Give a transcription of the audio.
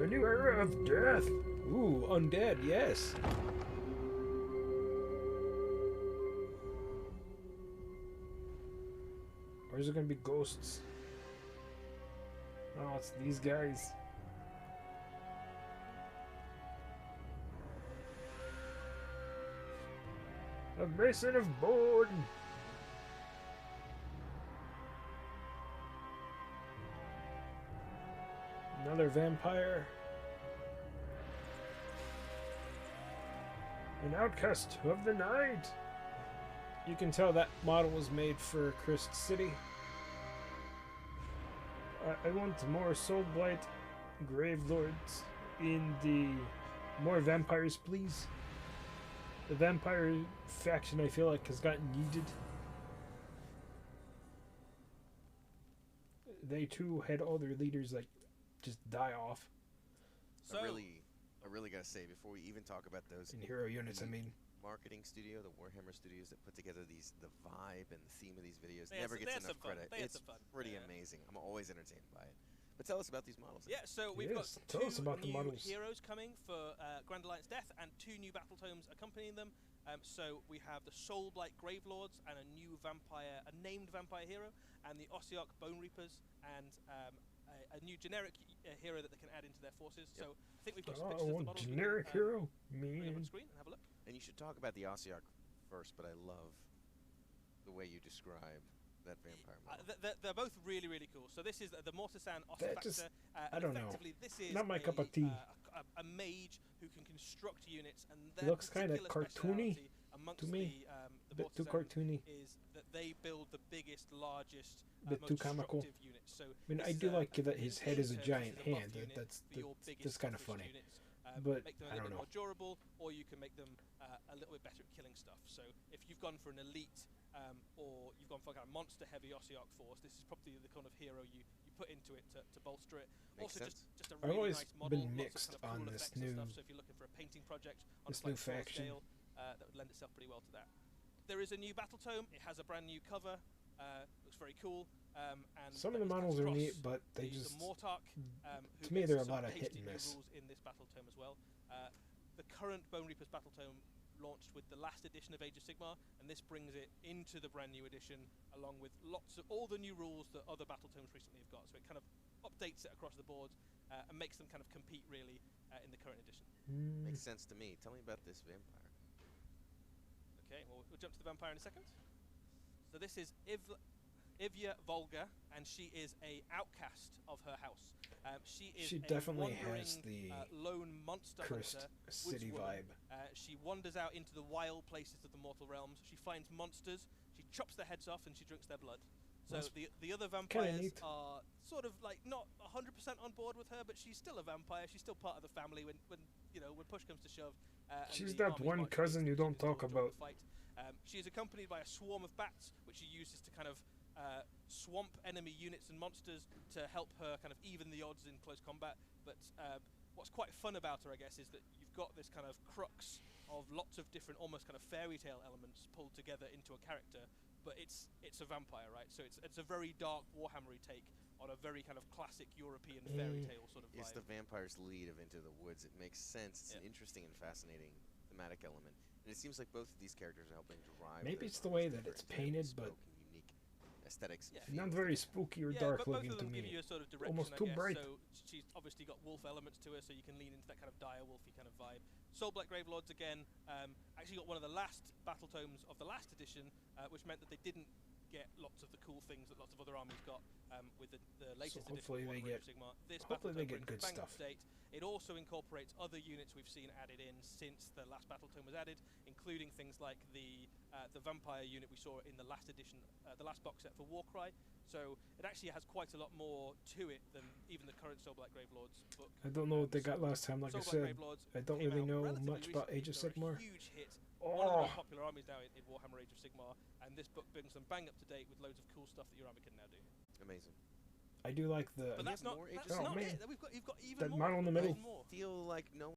A new era of death. Ooh, undead, yes. Or is it gonna be ghosts? Oh, it's these guys. A mason of board. Another vampire. An outcast of the night. You can tell that model was made for Crest City. I want more Soulblight Gravelords in the... More vampires, please. The vampire faction, I feel like, has gotten yeeted. They too had all their leaders, like, just die off. So, I really gotta say, before we even talk about those... In hero units, I mean. Marketing studio, the Warhammer studios that put together the vibe and the theme of these videos never gets enough credit. It's pretty amazing. I'm always entertained by it. But tell us about these models. Yeah, so we've got two new heroes coming for Grand Alliance Death and two new battle tomes accompanying them. So we have the Soulblight Gravelords and a new vampire, a named vampire hero, and the Ossiarch Bone Reapers, and a new generic hero that they can add into their forces. Yep. So I think we've got some pictures of the models. Generic hero? Bring up on screen and have a look. And you should talk about the Ossiarch first, but I love the way you describe that vampire model. They're both really, really cool. So this is the Mortisan Ossifactor. I don't know. This is not my cup of tea. A mage who can construct units, and it looks kind of cartoony to me. The bit too cartoony. Is that they build the biggest, largest, bit too comical. Units. So I mean, I do like that his head is a giant hand. That's kind of funny. But make them I a don't little know. bit more durable, or you can make them a little bit better at killing stuff. So if you've gone for an elite, or you've gone for a kind of monster-heavy Ossiarch force, this is probably the kind of hero you put into it to bolster it. Makes also, sense. just a really nice model. Been mixed lots of kind of on cool this effects new. And stuff. So if you're looking for a painting project on this a new small faction, scale, that would lend itself pretty well to that. There is a new battle tome. It has a brand new cover. Looks very cool. And some of the models are neat, but they just. The Mortarch, to me, they're a lot of hit and miss. Rules in this battle tome as well. The current Bone Reapers battle tome launched with the last edition of Age of Sigmar, and this brings it into the brand new edition, along with lots of all the new rules that other battle tomes recently have got. So it kind of updates it across the board and makes them kind of compete really in the current edition. Makes sense to me. Tell me about this vampire. Okay, well, we'll jump to the vampire in a second. So this is Ivya Volga, and she is a outcast of her house. She definitely has the lone monster Cursed City vibe. She wanders out into the wild places of the mortal realms. She finds monsters, she chops their heads off, and she drinks their blood. So the other vampires are sort of like not 100% on board with her, but she's still a vampire. She's still part of the family when push comes to shove. She's that one cousin you don't talk about. She is accompanied by a swarm of bats, which she uses to kind of swamp enemy units and monsters to help her kind of even the odds in close combat. But what's quite fun about her, I guess, is that you've got this kind of crux of lots of different, almost kind of fairy tale elements pulled together into a character. But it's a vampire, right? So it's a very dark Warhammery take on a very kind of classic European fairy tale sort of vibe. It's the vampire's lead of Into the Woods. It makes sense. It's an interesting and fascinating thematic element. And it seems like both of these characters are helping drive. Maybe it's the way that it's painted, but unique aesthetics. Yeah. Not very spooky or dark looking to me. Give you a sort of direction, almost too bright. So she's obviously got wolf elements to her, so you can lean into that kind of dire wolfy kind of vibe. Soulblight Gravelords again, actually got one of the last battle tomes of the last edition, which meant that they didn't get lots of the cool things that lots of other armies got with the latest edition of Warhammer Age of Sigmar. This hopefully they battle get good stuff. Update. It also incorporates other units we've seen added in since the last battle tome was added, including things like the vampire unit we saw in the last edition, the last box set for Warcry. So it actually has quite a lot more to it than even the current Soulblight Gravelords book. I don't know what they got last time. Like I said, I don't really know much about Age of Sigmar. Huge hit. One of the most popular armies now in Warhammer Age of Sigmar, and this book brings them bang up to date with loads of cool stuff that your army can now do. Amazing. I do like the. But that's not it. We've got even that more. model in the middle. I feel like no